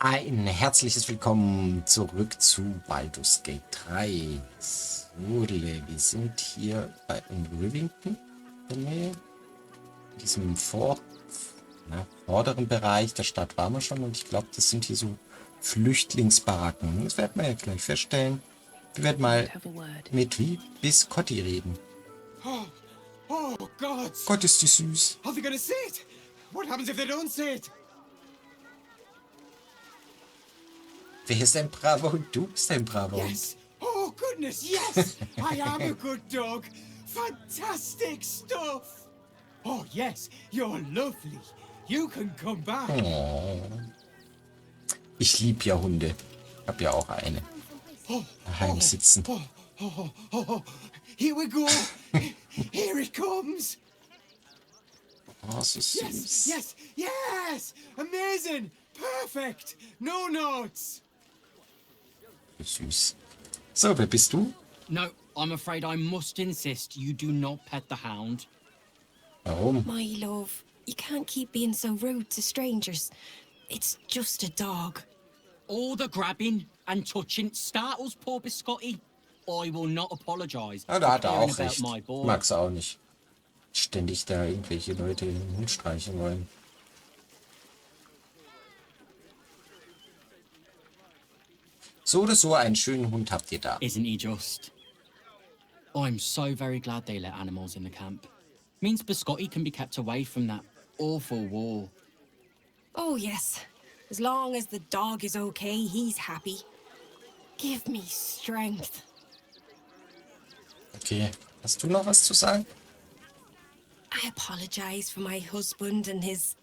Ein herzliches Willkommen zurück zu Baldur's Gate 3. So, wir sind hier bei Rivington in der Nähe. In diesem vorderen Bereich der Stadt waren wir schon und ich glaube, das sind hier so Flüchtlingsbaracken. Das werden wir ja gleich feststellen. Wir werden mal mit Biscotti reden. Oh, God! Gott, ist die süß. Are they gonna see it? What happens if they don't see it? Wer ist ein braver Hund? Du bist ein braver Hund. Yes! Oh, goodness, yes! I am a good dog! Fantastic stuff! Oh, yes, you're lovely. You can come back. Oh. Ich liebe ja Hunde. Ich habe ja auch eine. Daheim sitzen. Here we go! Here it comes! Oh, so süß. Yes, yes, yes! Amazing! Perfect! No notes! Süß. So, wer bist du? No, I'm afraid I must insist you do not pet the hound. Warum? My love, you can't keep being so rude to strangers. It's just a dog. All the grabbing and touching startles poor Biscotti. I will not apologize Ja, da hat er caring auch about recht. my Ich boy. mag's auch nicht. Ständig da irgendwelche Leute den Hund streichen wollen. So oder so, einen schönen Hund habt ihr da. Isn't he just? I'm so very glad they let animals in the camp. Means Biscotti can be kept away from that awful war. Oh, yes. As long as the dog is okay, he's happy. Give me strength. Okay, hast du noch was zu sagen? I apologize for my husband and his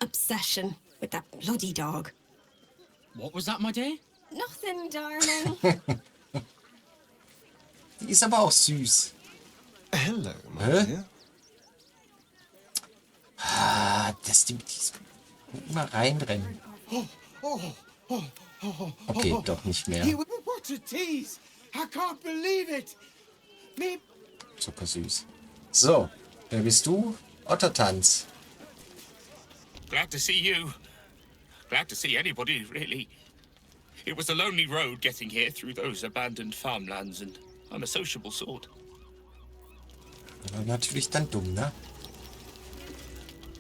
obsession with that bloody dog. What was that, my dear? Nothing, darling. Die ist aber auch süß. Hello, my Hä? dear. Ah, dass die immer reinrennen. Okay, doch nicht mehr. What a tease! I can't believe it! Me... Super süß. So, wer bist du? Ottertanz. Glad to see you. Glad to see anybody, really. It was a lonely road getting here through those abandoned farmlands, and I'm a sociable sort. Aber natürlich dann dumm, ne?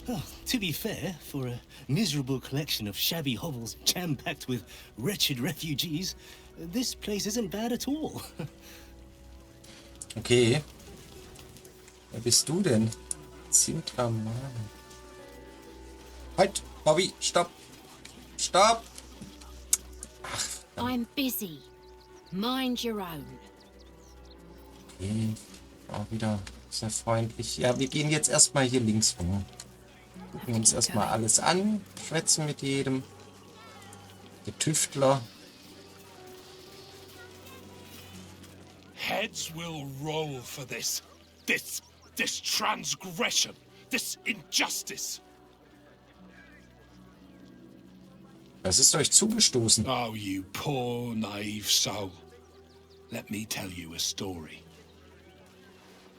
Oh, to be fair, for a miserable collection of shabby hovels jam-packed with wretched refugees, this place isn't bad at all. Okay. Wer bist du denn? Zintraman. Halt, Bobby, stopp. Stopp. I'm busy. Mind your own. Okay. Auch wieder sehr freundlich. Ja, wir gehen jetzt erstmal hier links rum. Gucken uns erstmal alles an. Schwätzen mit jedem. Der Tüftler. Heads will roll for this. This transgression. This injustice. Was ist euch zugestoßen? Oh, you poor, naive soul. Let me tell you a story.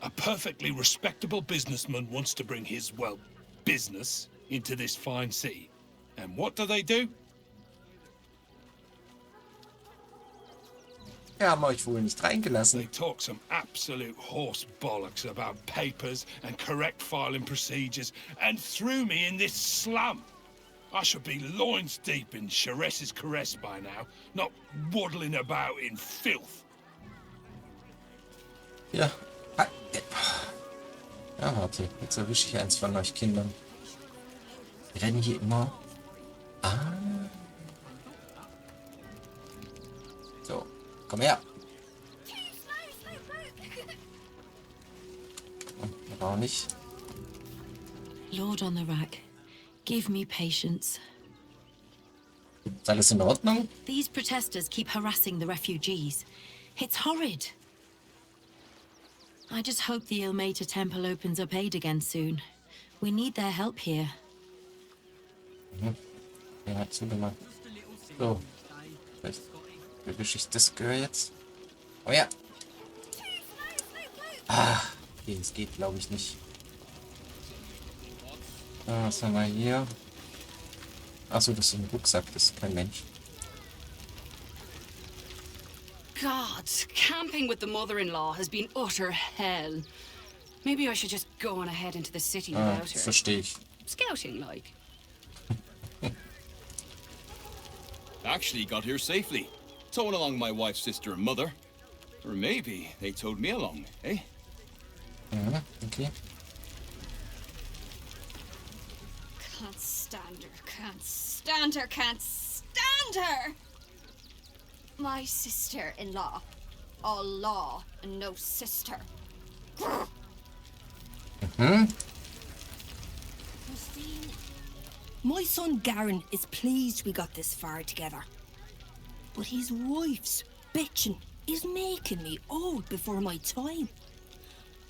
A perfectly respectable businessman wants to bring his, well, business into this fine city. And what do? Wir haben euch wohl nicht reingelassen. They talk some absolute horse bollocks about papers and correct filing procedures and threw me in this slum. I should be loins deep in Chares's caress by now, not waddling about in filth. Ja. Ah, ja, warte. Jetzt erwische ich eins von euch Kindern. Die rennen hier immer. Ah. So, komm her. Aber auch nicht. Lord on the rack, give me patience. Ist alles in Ordnung? These protesters keep harassing the refugees. It's horrid. I just hope the Ilmater Temple opens up aid again soon. We need their help here. Ja, hat zugemacht. So. Vielleicht erwische ich das Gehör jetzt. Oh ja. Ah, okay, das geht, glaube ich, nicht. Was haben wir hier? Achso, das ist ein Rucksack, das ist kein Mensch. God, camping with the mother-in-law has been utter hell. Maybe I should just go on ahead into the city Ah, without her. verstehe ich. Scouting, like. Actually got here safely. Towing along my wife's sister and mother. Or maybe they towed me along, eh? Ja, okay. Can't stand her, can't stand her, can't stand her! My sister-in-law. All law and no sister. My son Garen is pleased we got this far together. But his wife's bitching is making me old before my time.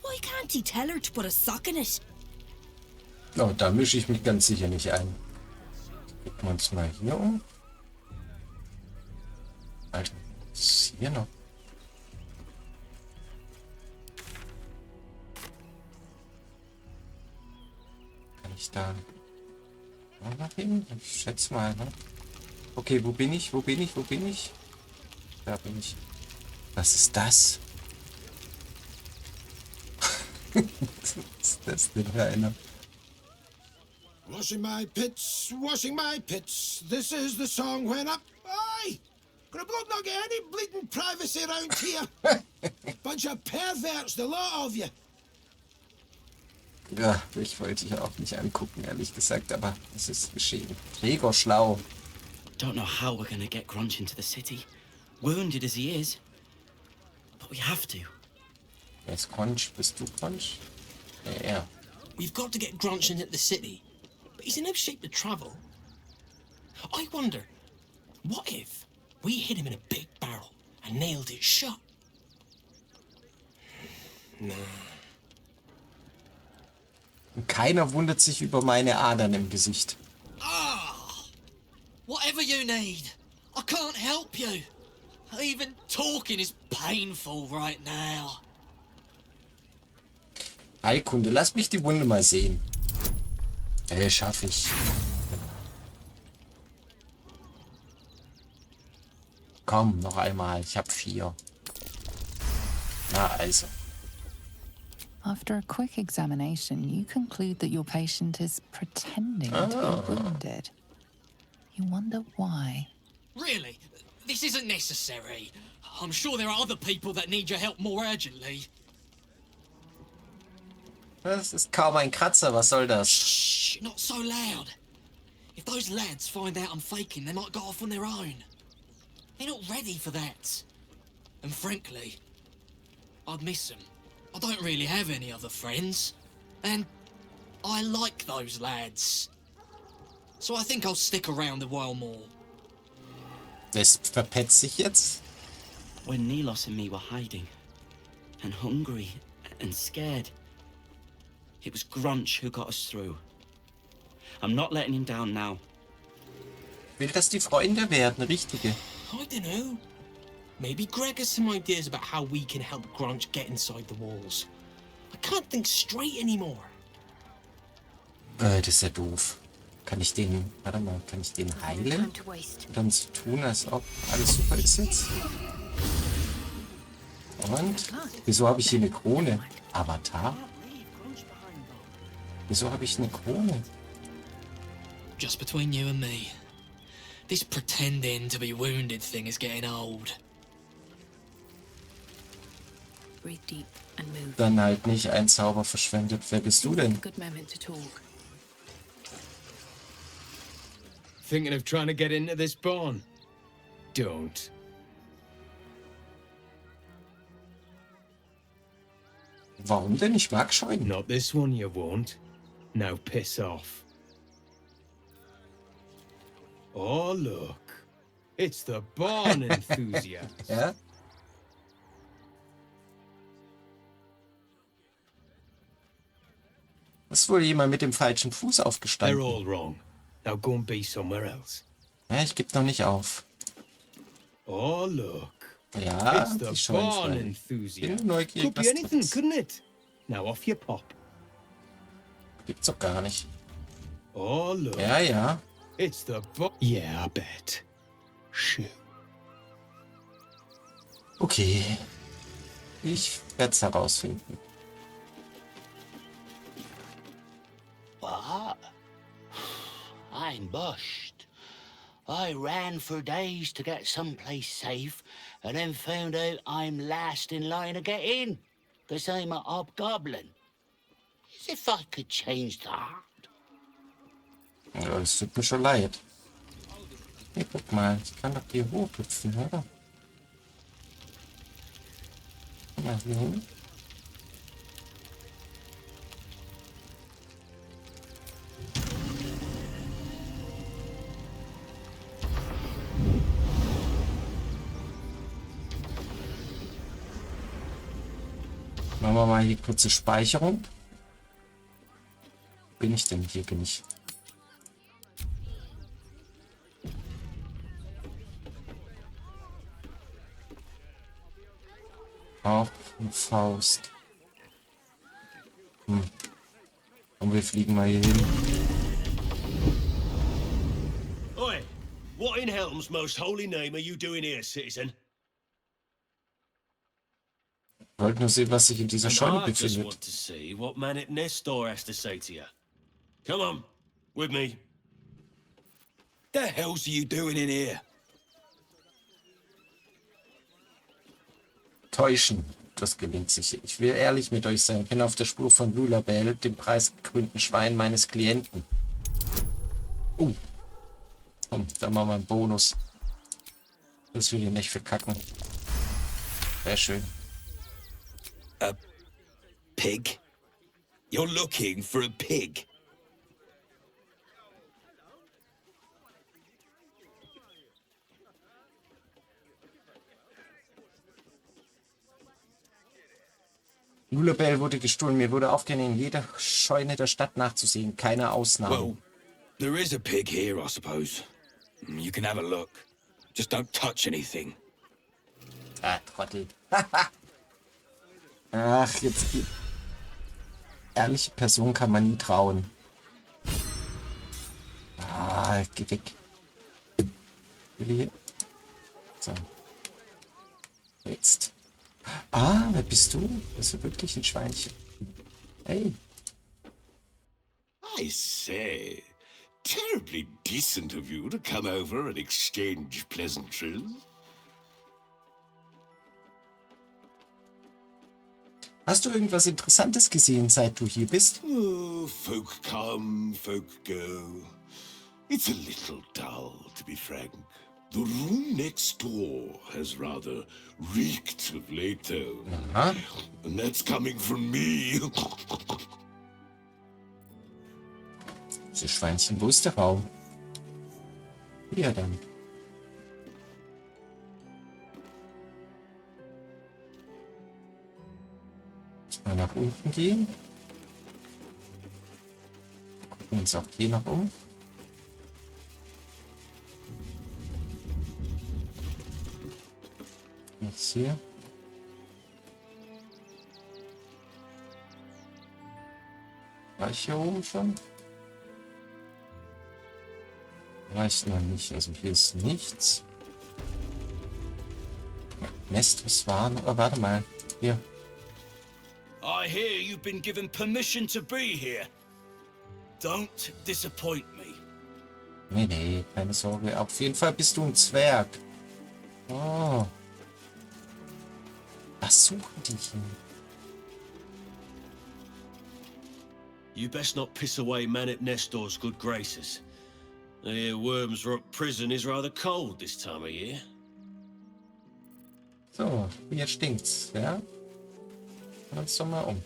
Why can't he tell her to put a sock in it? Oh, da mische ich mich ganz sicher nicht ein. Gucken wir uns mal hier um. Alter, was ist hier noch? Kann ich da noch hin? Ich schätze mal, ne? Okay, wo bin ich? Wo bin ich? Wo bin ich? Da bin ich. Was ist das? Was ist das denn für einer? Washing my pits, this is the song when I... Aye! Could a bloke not get any bleeding privacy around here? Bunch of perverts, the lot of you. Ja, ich wollte hier auch nicht angucken, ehrlich gesagt, aber es ist geschehen. Gregor schlau. Don't know how we're gonna get Grunch into the city, wounded as he is. But we have to. Wer ist Conch? Bist du Conch? Ja, er. We've got to get Grunch into the city, but he's in no shape to travel. I wonder, what if we hit him in a big barrel and nailed it shut? Nah. Und keiner wundert sich über meine Adern im Gesicht. Whatever you need, I can't help you. Even talking is painful right now. Heilkunde, lass mich die Wunde mal sehen. Schaffe ich. Komm, noch einmal. Ich habe 4. Na also. After a quick examination, you conclude that your patient is pretending to be wounded. You wonder why. Really? This isn't necessary. I'm sure there are other people that need your help more urgently. Das ist kaum ein Kratzer, was soll das? Shh, not so loud. If those lads find out I'm faking, they might go off on their own. They're not ready for that. And frankly, I'd miss them. I don't really have any other friends. And I like those lads. So I think I'll stick around a while more. Das verpetzt sich jetzt? When Nilos and me were hiding, and hungry, and scared, it was Grunch who got us through. I'm not letting him down now. Will das die Freunde werden, richtige? I don't know. Maybe Greg has some ideas about how we can help Grunch get inside the walls. I can't think straight anymore. Das ist ja doof. Kann ich den, warte mal, kann ich den heilen? Und dann so tun, als ob alles super ist jetzt? Und? Wieso habe ich hier eine Krone? Avatar? Wieso habe ich eine Krone? Just between you and me, this pretending to be wounded thing is getting old. Breathe deep and move. Dann halt nicht ein Zauber verschwendet. Wer bist du denn? Good moment to talk. Thinking of trying to get into this barn? Don't. Warum denn? Ich mag Scheunen. Not this one, you won't. Now piss off. Oh, look. It's the barn enthusiast. Ja? Ist wohl jemand mit dem falschen Fuß They're aufgestanden. all wrong. Now go and be somewhere else. Ja, ich gebe noch nicht auf. Oh, look. Ja, It's die the Scheuen barn frei. enthusiast. Bin neugierig, Could be was anything, das ist. couldn't it? Now off you pop. Gibt's doch gar nicht. Oh, look. Ja, ja. It's the Yeah, I bet. Shoot. Okay. Ich werde es herausfinden. What? I'm bushed. I ran for days to get someplace safe, and then found out I'm last in line to get in, because I'm a hobgoblin. As if I could change that. Ja, es tut mir schon leid. Hier, guck mal. Ich kann doch hier hochhüpfen, oder? Guck mal hier hin. Machen wir mal hier kurze Speicherung. Wo bin ich denn? Hier bin ich. Auf eine Faust. Und wir fliegen mal hier hin. Oi, what in Helm's most holy name are you doing here, citizen? Ich wollte nur sehen, was sich in dieser Scheune I just befindet. want to see what Manet Nestor has to say to you. Come on, with me. The hell's you doing in here? Täuschen. Das gelingt sicher. Ich will ehrlich mit euch sein. Ich bin auf der Spur von Lullabelle, dem preisgekrönten Schwein meines Klienten. Komm, da machen wir einen Bonus. Das will ich nicht verkacken. Sehr schön. A pig? You're looking for a pig? Lullabelle wurde gestohlen. Mir wurde aufgehängt, in jeder Scheune der Stadt nachzusehen. Keine Ausnahme. Well, there is a pig here, I suppose. You can have a look. Just don't touch anything. Ah, Trottel. Ach, jetzt... Ehrliche Person kann man nie trauen. Ah, geh weg. Hier. So. Jetzt. Ah, wer bist du? Bist du wirklich ein Schweinchen? Hey. I say, terribly decent of you to come over and exchange pleasantries. Hast du irgendwas Interessantes gesehen, seit du hier bist? Oh, folk come, folk go. It's a little dull, to be frank. The room next door has rather reeked of late, though. And that's coming from me. Diese Schweinchen, wo ist der Raum? Hier dann. Mal nach unten gehen. Gucken uns auch hier noch um. Jetzt hier. War ich hier oben schon? Reicht noch nicht. Also hier ist nichts. Nestos waren. Oh, warte mal. Hier. I hear you've been given permission to be here. Don't disappoint me. Nee, keine Sorge. Auf jeden Fall bist du ein Zwerg. Oh. Was suchen die hier? You best not piss away Manet Nestor's good graces. I hear Worms Rock Prison is rather cold this time of year. So, hier stinkt's, ja? Schauen wir uns doch mal um.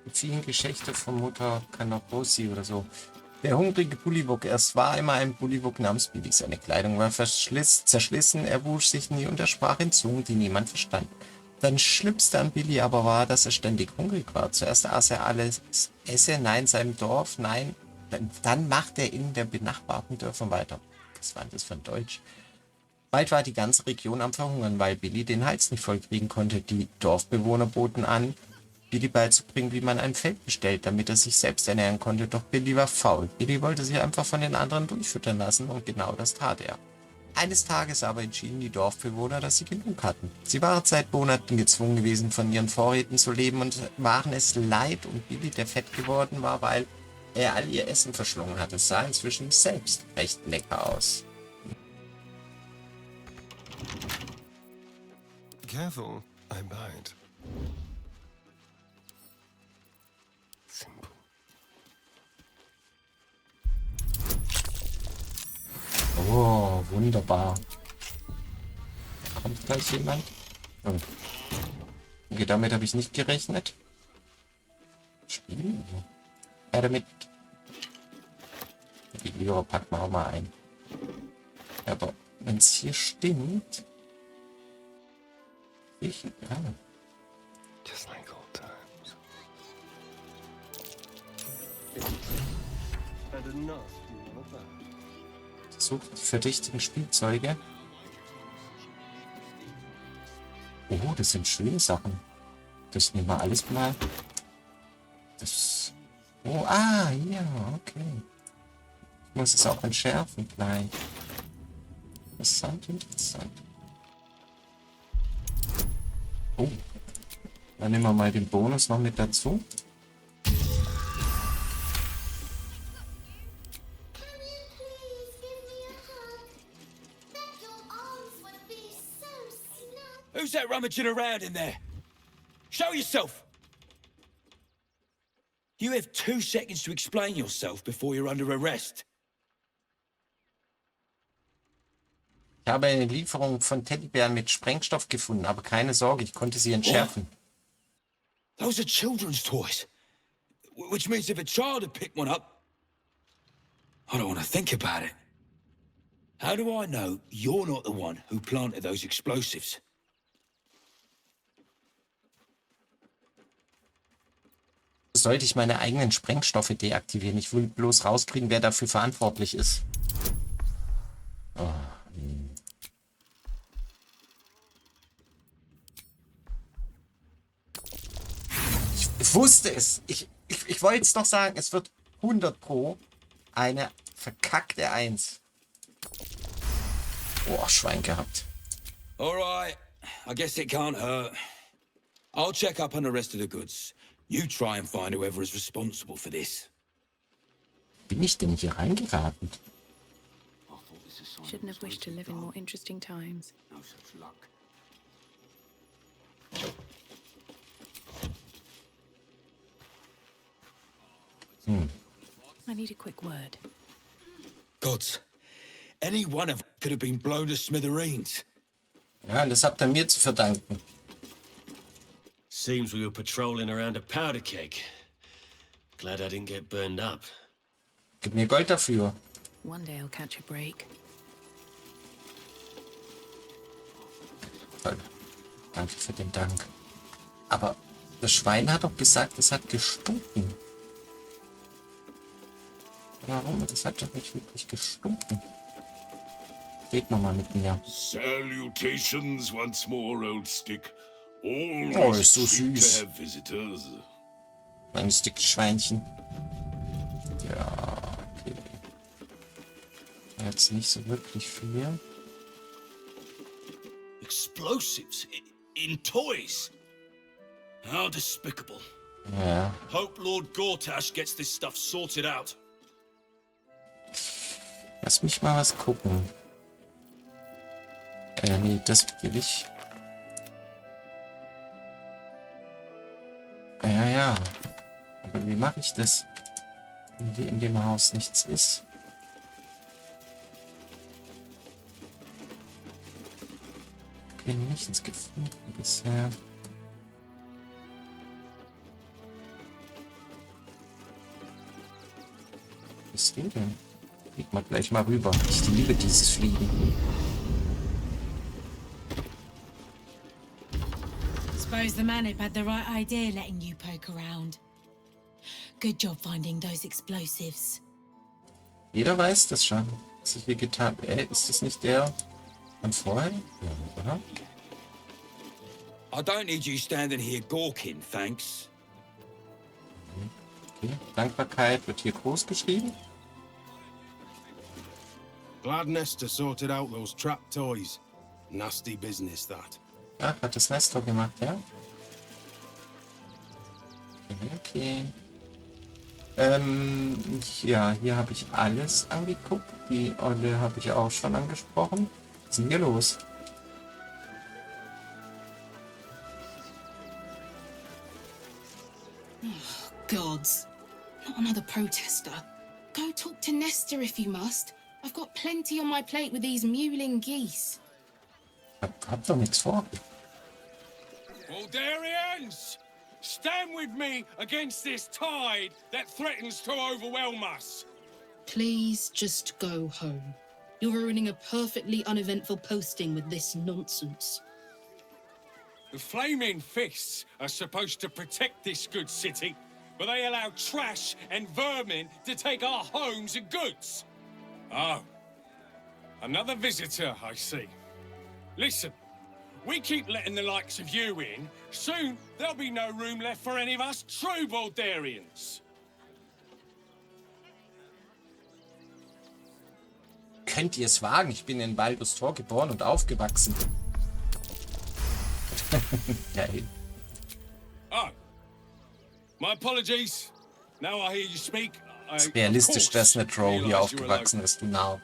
Die vielen Geschichten von Mutter Canaposi oder so. Der hungrige Bullywug. Es war einmal ein Bullywug namens Billy. Seine Kleidung war zerschlissen, er wusch sich nie und er sprach in Zungen, die niemand verstand. Dann Schlimmste an Billy aber war, dass er ständig hungrig war. Zuerst aß er alles, nein, seinem Dorf, nein. Dann machte er in der benachbarten Dörfern weiter. Was war das für ein Deutsch? Bald war die ganze Region am Verhungern, weil Billy den Hals nicht vollkriegen konnte. Die Dorfbewohner boten an, Billy beizubringen, wie man ein Feld bestellt, damit er sich selbst ernähren konnte. Doch Billy war faul. Billy wollte sich einfach von den anderen durchfüttern lassen und genau das tat er. Eines Tages aber entschieden die Dorfbewohner, dass sie genug hatten. Sie waren seit Monaten gezwungen gewesen, von ihren Vorräten zu leben und waren es leid um Billy, der fett geworden war, weil er all ihr Essen verschlungen hatte. Es sah inzwischen selbst recht lecker aus. Careful, I bite. Simple. Oh, wunderbar. Kommt gleich jemand? Oh. Okay, damit habe ich nicht gerechnet. Spielen. Ja, damit. Die Lyra packen wir auch mal ein. Aber wenn es hier stimmt. Ich. Ja. Just like old times. And enough, Sucht die verdächtigen Spielzeuge. Oh, das sind schöne Sachen. Das nehmen wir alles mal. Das. Oh, ja, okay. Ich muss es auch entschärfen gleich. Interessant, interessant. Oh. Dann nehmen wir mal den Bonus noch mit dazu. Who's that rummaging around in there? Show yourself! You have 2 seconds to explain yourself before you're under arrest. Ich habe eine Lieferung von Teddybären mit Sprengstoff gefunden, aber keine Sorge, ich konnte sie entschärfen. What? Those are children's toys. Which means if a child had picked one up... I don't want to think about it. How do I know you're not the one who planted those explosives? Sollte ich meine eigenen Sprengstoffe deaktivieren? Ich will bloß rauskriegen, wer dafür verantwortlich ist. Oh, Ich wusste es. Ich wollte es doch sagen. Es wird 100 Pro eine verkackte 1. Oh, Schwein gehabt. Alright. I guess it can't hurt. I'll check up on the rest of the goods. You try and find whoever is responsible for this. Bin ich denn hier reingeraten? Shouldn't have wished to live in more interesting times. No such luck. I need a quick word. Gods, any one of could have been blown to smithereens. Ja, das habt ihr mir zu verdanken. Seems we were patrolling around a powder keg. Glad I didn't get burned up. Gib mir Gold dafür. One day I'll catch a break. Toll. Danke für den Dank. Aber das Schwein hat doch gesagt, es hat gestunken. Warum? Das hat doch nicht wirklich gestunken. Geht nochmal mit mir. Salutations once more, old stick. Oh, ist so süß. Visitors. Mein Stickschweinchen. Ja, okay. Jetzt nicht so wirklich viel. Explosives in toys. How despicable. Ja. Hope Lord Gortash gets this stuff sorted out. Lass mich mal was gucken. Nee, das will ich. Ja. Aber wie mache ich das? Wenn in dem Haus nichts ist. Okay, nichts gefunden bisher. Was geht denn? Flieg mal gleich mal rüber. Ich liebe dieses Fliegen. Suppose the Manip had the right idea letting you poke around. Good job finding those explosives. Jeder weiß das schon, was ich hier getan habe. Ist das nicht der? Und vorher? Ja, oder? I don't need you standing here gawking, thanks. Okay. Dankbarkeit wird hier groß geschrieben. Glad Nestor sorted out those trap toys. Nasty business, that. Ach, hat das Nestor gemacht, ja? Okay. Ja, hier habe ich alles angeguckt. Die Olle habe ich auch schon angesprochen. Was ist denn hier los? Gods. Not another protester. Go talk to Nestor if you must. I've got plenty on my plate with these mewling geese. Hab doch nichts vor. Baldarians! Stand with me against this tide that threatens to overwhelm us. Please just go home. You're ruining a perfectly uneventful posting with this nonsense. The Flaming Fists are supposed to protect this good city, but they allow trash and vermin to take our homes and goods. Oh, another visitor, I see. Listen, we keep letting the likes of you in. Soon, there'll be no room left for any of us true Baldarians. Könnt ihr es wagen? Ich bin in Baldur's Tor geboren und aufgewachsen. Geil. Oh, my apologies. Now I hear you speak. Ist realistisch, dass eine Drow hier aufgewachsen ist, du Narr.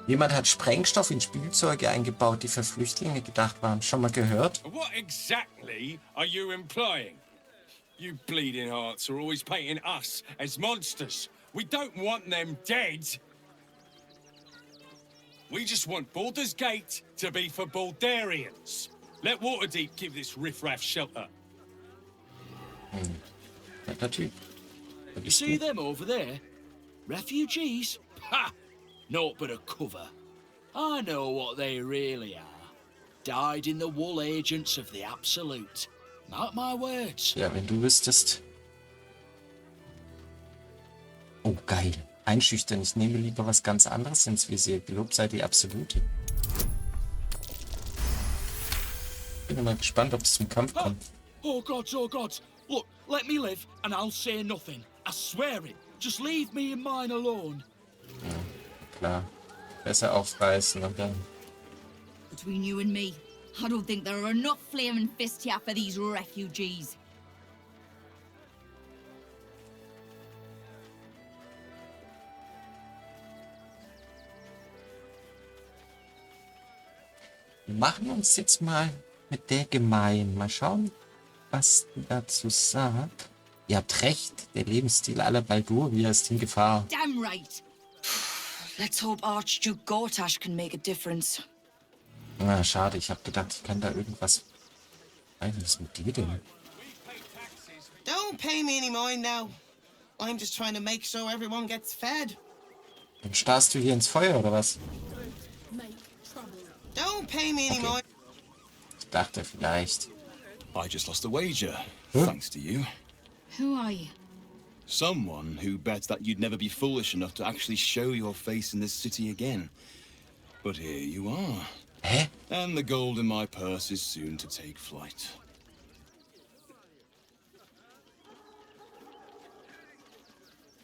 Jemand hat Sprengstoff in Spielzeuge eingebaut, die für Flüchtlinge gedacht waren. Schon mal gehört? What exactly are you implying? You bleeding hearts are always painting us as monsters. We don't want them dead. We just want Baldur's Gate to be for Baldarians. Let Waterdeep give this riffraff shelter. Netter Typ. You see them over there? Refugees? Ha! Naught but a cover. I know what they really are. Dyed-in-the-wool agents of the Absolute. Mark my words. Ja, wenn du wüsstest. Oh, geil. Einschüchtern. Ich nehme lieber was ganz anderes ins Visier. Gelobt sei die Absolute. Bin mal gespannt, ob es zum Kampf kommt. Oh gods, oh gods. Look, let me live and I'll say nothing. I swear it. Just leave me and mine alone. Ja, klar. Besser aufreißen und dann... Between you and me, I don't think there are enough Flaming Fists here for these refugees. Wir machen uns jetzt mal mit der gemein. Mal schauen, was die dazu sagt. Ihr habt recht, der Lebensstil aller Baldur ist in Gefahr. Damn right. Let's hope Archduke Gortash can make a difference. Na, schade, ich habe gedacht, ich kann da irgendwas... Nein, was ist mit dir denn? Don't pay me any mind now. I'm just trying to make sure everyone gets fed. Dann starrst du hier ins Feuer, oder was? Don't pay me any mind. Ich dachte vielleicht. I just lost a wager, thanks to you. Who are you? Someone who bet that you'd never be foolish enough to actually show your face in this city again. But here you are. Hä? And the gold in my purse is soon to take flight.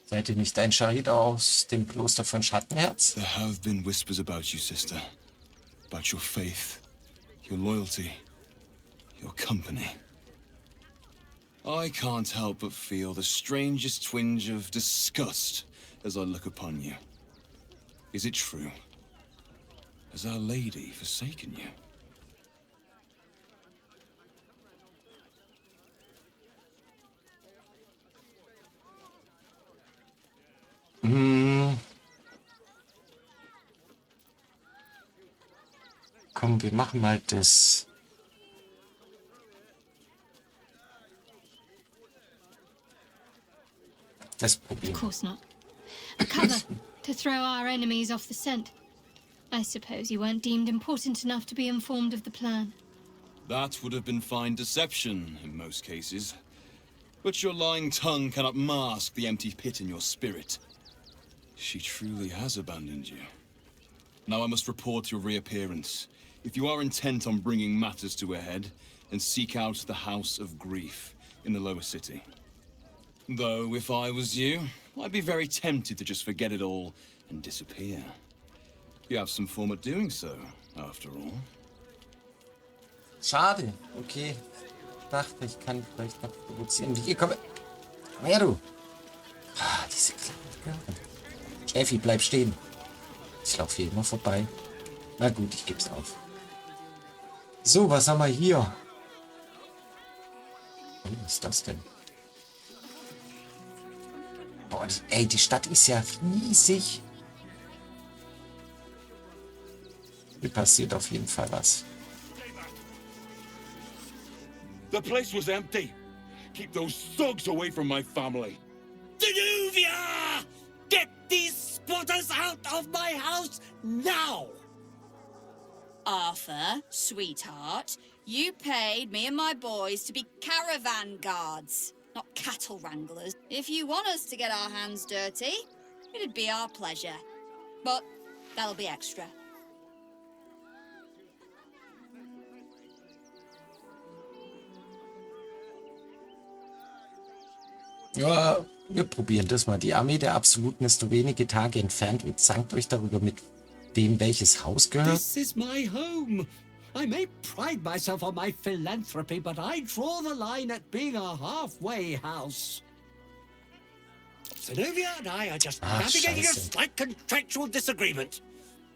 Seid ihr nicht ein Charit aus dem Kloster von Schattenherz? There have been whispers about you, sister. About your faith, your loyalty, your company. I can't help but feel the strangest twinge of disgust as I look upon you. Is it true? Has Our Lady forsaken you? Komm, wir machen mal das. Das Problem. Of course not. A cover to throw our enemies off the scent. I suppose you weren't deemed important enough to be informed of the plan. That would have been fine deception in most cases. But your lying tongue cannot mask the empty pit in your spirit. She truly has abandoned you. Now I must report your reappearance. If you are intent on bringing matters to a head, then seek out the House of Grief in the lower city. Though, if I was you, I'd be very tempted to just forget it all and disappear. You have some form of doing so, after all. Schade. Okay. Ich dachte, ich kann vielleicht noch provozieren. Hier, komm. Komm her, du. Ah, diese kleine Girl. Steffi, bleib stehen. Ich laufe hier immer vorbei. Na gut, ich geb's auf. So, was haben wir hier? Was ist das denn? Boah, ey, die Stadt ist ja riesig. Hier passiert auf jeden Fall was. The place was empty. Keep those thugs away from my family. Danuvia! Get these spotters out of my house now! Arthur, sweetheart, you paid me and my boys to be caravan guards, not cattle wranglers. If you want us to get our hands dirty, it'd be our pleasure. But that'll be extra. Ja, wir probieren das mal. Die Armee der Absoluten ist nur wenige Tage entfernt und zankt euch darüber mit dem, welches Haus gehört. This is my home. I may pride myself on my philanthropy, but I draw the line at being a halfway house. Zenobia and I are just navigating a slight contractual disagreement.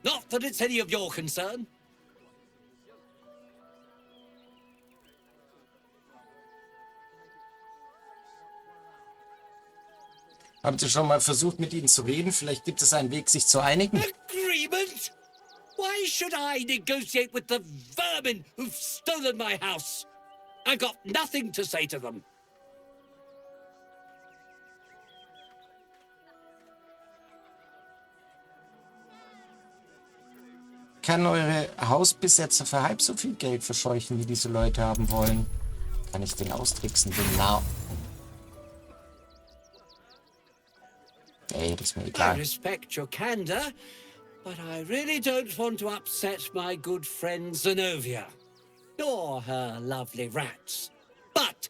Not that it's any of your concern. Habt ihr schon mal versucht, mit ihnen zu reden? Vielleicht gibt es einen Weg, sich zu einigen. Agreement? Why should I negotiate with the vermin who've stolen my house? I got nothing to say to them. Kann eure Hausbesetzer für halb so viel Geld verscheuchen, wie diese Leute haben wollen? Kann ich den austricksen? Genau. Ey, das ist mir I egal. respect your candor, but I really don't want to upset my good friend Zenobia, nor her lovely rats. But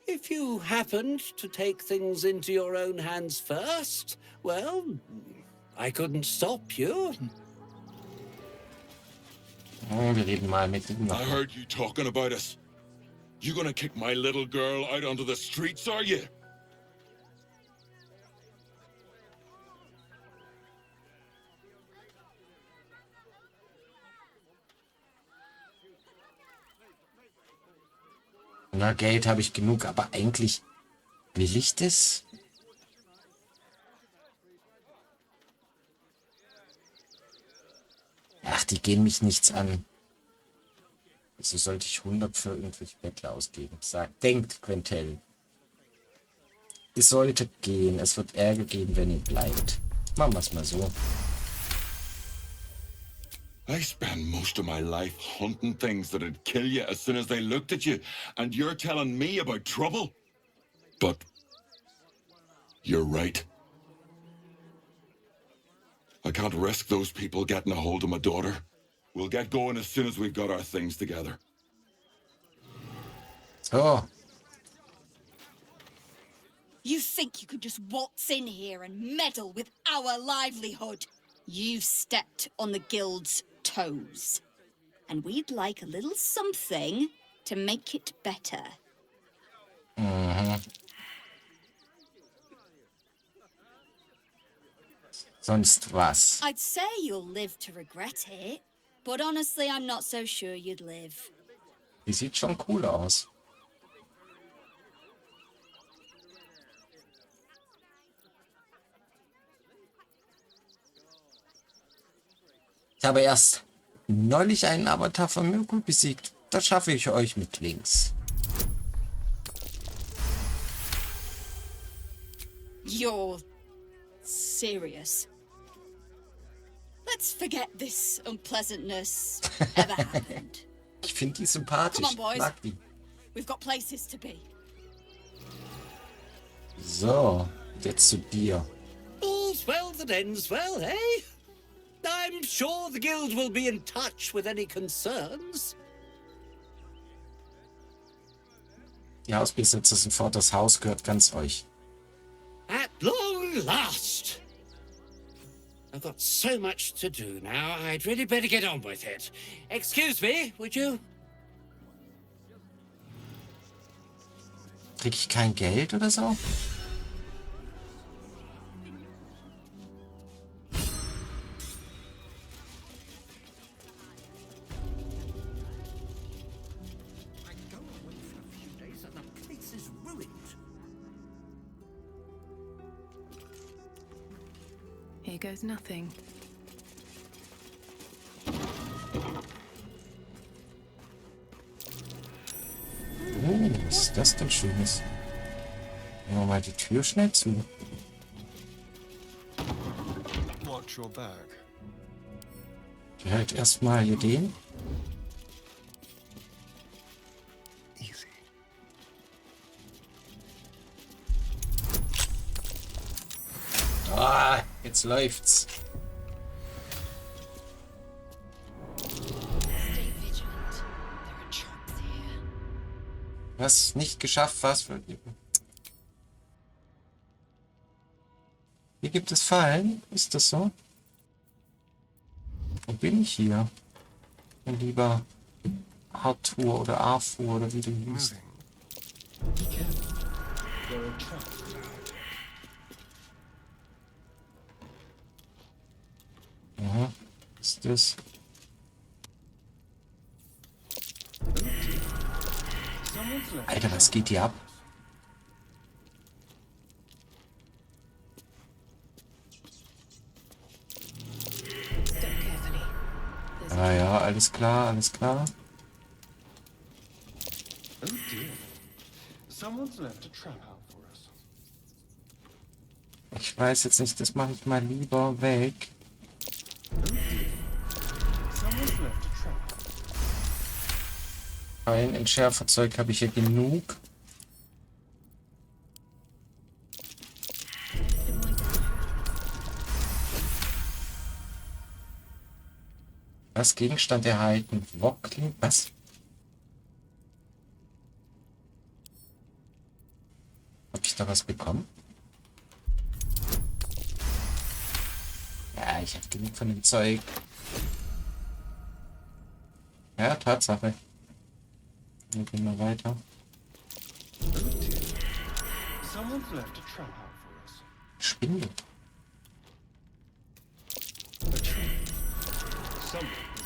if you happened to take things into your own hands first, well, I couldn't stop you. Wir reden mal mit ihm. I heard you talking about us. You gonna kick my little girl out onto the streets, are you? Na, Geld habe ich genug, aber eigentlich will ich das? Ach, die gehen mich nichts an. Wieso sollte ich 100 für irgendwelche Bettler ausgeben? Denkt Quentel. Ihr solltet gehen. Es wird Ärger geben, wenn ihr bleibt. Machen wir es mal so. I spent most of my life hunting things that'd kill you as soon as they looked at you, and you're telling me about trouble? But you're right. I can't risk those people getting a hold of my daughter. We'll get going as soon as we've got our things together. So. You think you could just waltz in here and meddle with our livelihood? You've stepped on the guild's toes. And we'd like a little something to make it better. Mhm. Sonst was? I'd say you'll live to regret it, but honestly, I'm not so sure you'd live. Die sieht schon cool aus. Ich habe erst neulich einen Avatar von Mirko besiegt. Das schaffe ich euch mit links. You're serious? Let's forget this unpleasantness ever happened. Ich finde die sympathisch. Come on, boys. Mag die. We've got places to be. So, jetzt zu dir. All's All's well that ends well, eh? I'm sure the guild will be in touch with any concerns. Die Hausbesitzer sind fort, das Haus gehört ganz euch. At long last! I've got so much to do now, I'd really better get on with it. Excuse me, would you? Krieg ich kein Geld oder so? Here goes nothing. Was ist das denn Schönes? Machen wir mal die Tür schnell zu. Watch your back. Die hält erstmal hier den. Easy. Ah, jetzt läuft's. Was? Nicht geschafft? Was für... Hier gibt es Fallen? Ist das so? Wo bin ich hier? Mein lieber Arthur oder Arthur oder wie du hießt. Aha, was ist das? Alter, was geht hier ab? Ah ja, alles klar, alles klar. Oh dear. Someone's left a trap out for us. Ich weiß jetzt nicht, das mache ich mal lieber weg. Someone's left a trap. Ein Entschärferzeug habe ich hier genug. Was? Gegenstand erhalten. Wockling? Was? Hab ich da was bekommen? Ja, ich habe genug von dem Zeug. Ja, Tatsache. Wir gehen mal weiter. Someone's left a trap out for us. Spindel.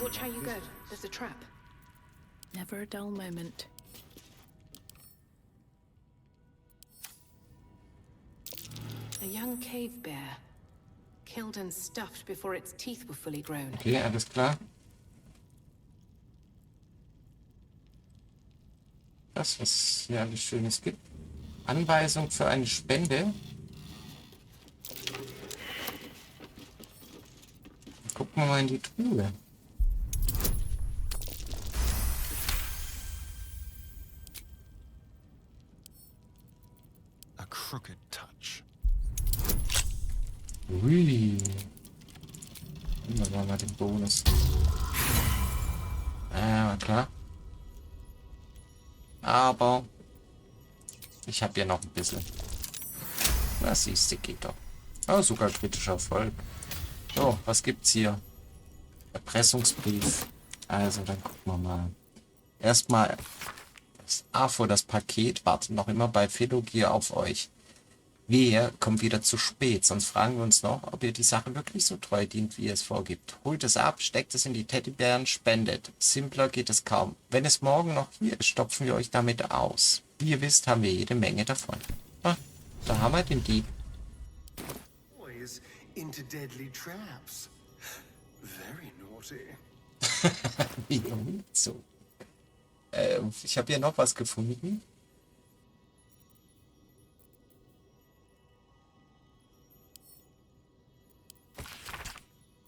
Watch how you go. There's a trap. Never a dull moment. A young cave bear. Killed and stuffed before its teeth were fully grown. Okay, alles klar. Das, was hier alles Schönes gibt. Anweisung für eine Spende. Gucken wir mal in die Truhe. A crooked touch. Ui. Nehmen wir mal den Bonus. Ah, klar. Aber ich habe ja noch ein bisschen. Na, siehst du, geht doch. Oh, sogar kritischer Erfolg. So, was gibt's hier? Erpressungsbrief. Also, dann gucken wir mal. Erstmal das AFO, das Paket, wartet noch immer bei Felogier auf euch. Wehe, kommt wieder zu spät, sonst fragen wir uns noch, ob ihr die Sache wirklich so treu dient, wie ihr es vorgibt. Holt es ab, steckt es in die Teddybären, spendet. Simpler geht es kaum. Wenn es morgen noch hier ist, stopfen wir euch damit aus. Wie ihr wisst, haben wir jede Menge davon. Ah, da haben wir den Dieb. Boys into deadly traps. Very naughty. Wie so. Ich habe hier noch was gefunden.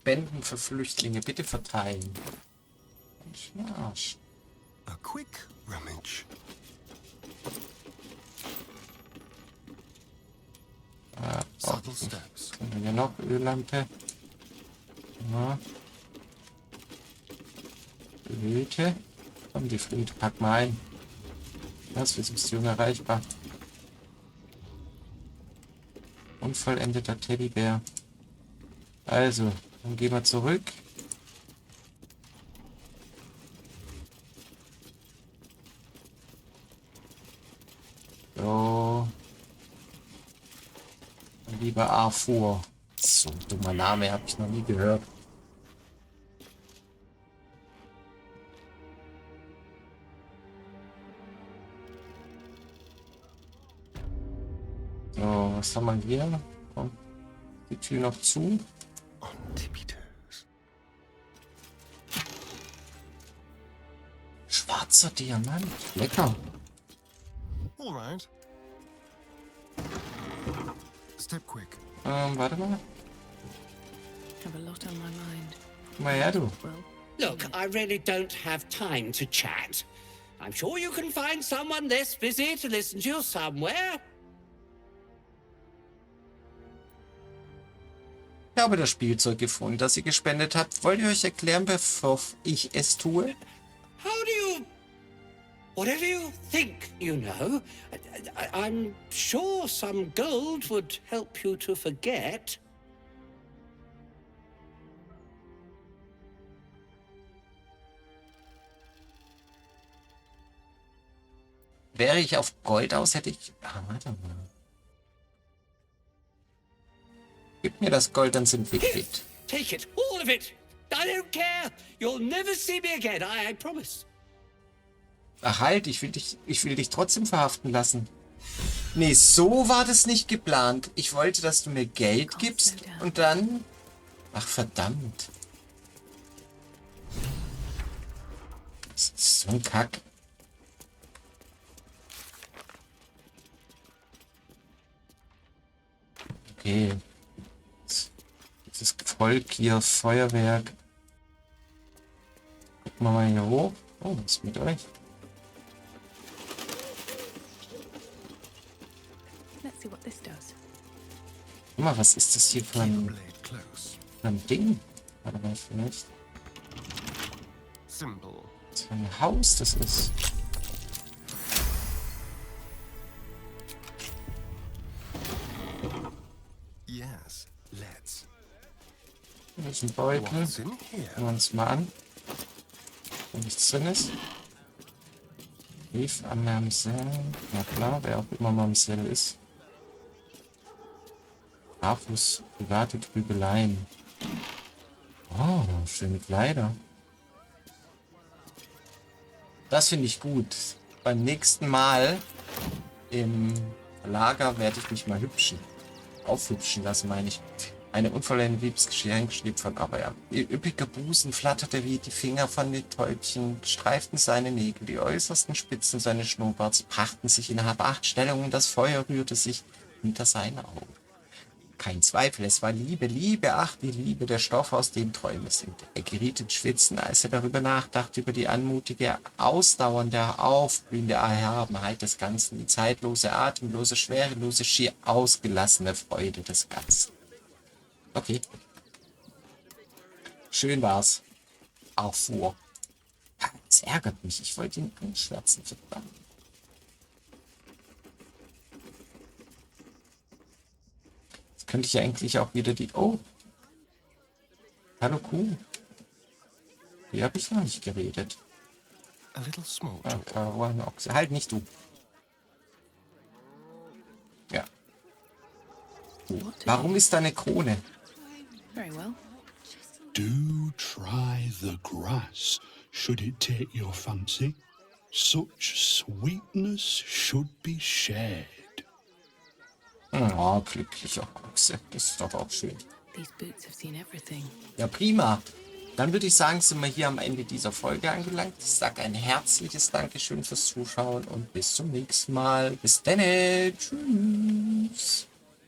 Spenden für Flüchtlinge, bitte verteilen. Arsch. A quick rummage. Ah, Subtle steps. haben wir hier noch Öllampe. Ja. Flöte. Komm, die Flöte pack mal ein. Das ist Mission erreichbar. Unvollendeter Teddybär. Also, dann gehen wir zurück. So. Lieber Arthur. So ein dummer Name, habe ich noch nie gehört. So, was haben wir hier? Kommt die Tür noch zu? Schwarzer Diamant. Lecker. All right. Step quick. Warte mal. Have a lot on my mind. Komm mal her, du. Look, I really don't have time to chat. I'm sure you can find someone less busy to listen to you somewhere. Ich habe das Spielzeug gefunden, das ihr gespendet habt. Wollt ihr euch erklären, bevor ich es tue? How do you... Whatever you think you know, I'm sure some gold would help you to forget. Wäre ich auf Gold aus, hätte ich... Ah, warte mal. Gib mir das Gold, dann sind wir quitt. Take it, all of it. I don't care. You'll never see me again, I promise. Ach halt, ich will dich trotzdem verhaften lassen. Nee, so war das nicht geplant. Ich wollte, dass du mir Geld gibst und dann... Ach, verdammt. Das ist so ein Kack. Okay. Dieses Volk hier, Feuerwerk. Gucken wir mal hier hoch. Oh, was ist mit euch? Let's see what this does. Guck mal, was ist das hier für ein Ding? Warte mal, vielleicht. Was für ein Haus das ist. Yes, let's. Das ist ein Beutel. Gucken wir uns mal an. Wenn nichts drin ist. Brief an Mamsell. Na klar, wer auch immer Mamsell ist. Arthurs private Trübeleien. Oh, schöne Kleider. Das finde ich gut. Beim nächsten Mal im Lager werde ich mich mal aufhübschen lassen, meine ich. Eine unvollendete Liebesgeschichte eingeschrieben von Abraham. Ihr üppiger Busen flatterte wie die Finger von den Täubchen, streiften seine Nägel, die äußersten Spitzen seines Schnurrbarts brachten sich innerhalb 8 Stellungen, das Feuer rührte sich hinter seine Augen. Kein Zweifel, es war Liebe, Liebe, ach, die Liebe, der Stoff, aus dem Träume sind. Er geriet ins Schwitzen, als er darüber nachdachte, über die anmutige, ausdauernde, aufblühende Erhabenheit des Ganzen, die zeitlose, atemlose, schwerelose, schier ausgelassene Freude des Ganzen. Okay. Schön war's. Auch vor. Es ärgert mich, ich wollte ihn anschwärzen, verdammt. Könnte ich eigentlich auch wieder die... Oh. Hallo Kuh. Hier habe ich noch nicht geredet. Ochse. Halt nicht du. Ja. Warum ist da eine Krone? Very well. Do try the grass, should it take your fancy. Such sweetness should be shared. Oh, glücklicher Ochse. Das ist doch auch schön. These boots have seen everything. Ja, prima. Dann würde ich sagen, sind wir hier am Ende dieser Folge angelangt. Ich sage ein herzliches Dankeschön fürs Zuschauen und bis zum nächsten Mal. Bis dann. Tschüss.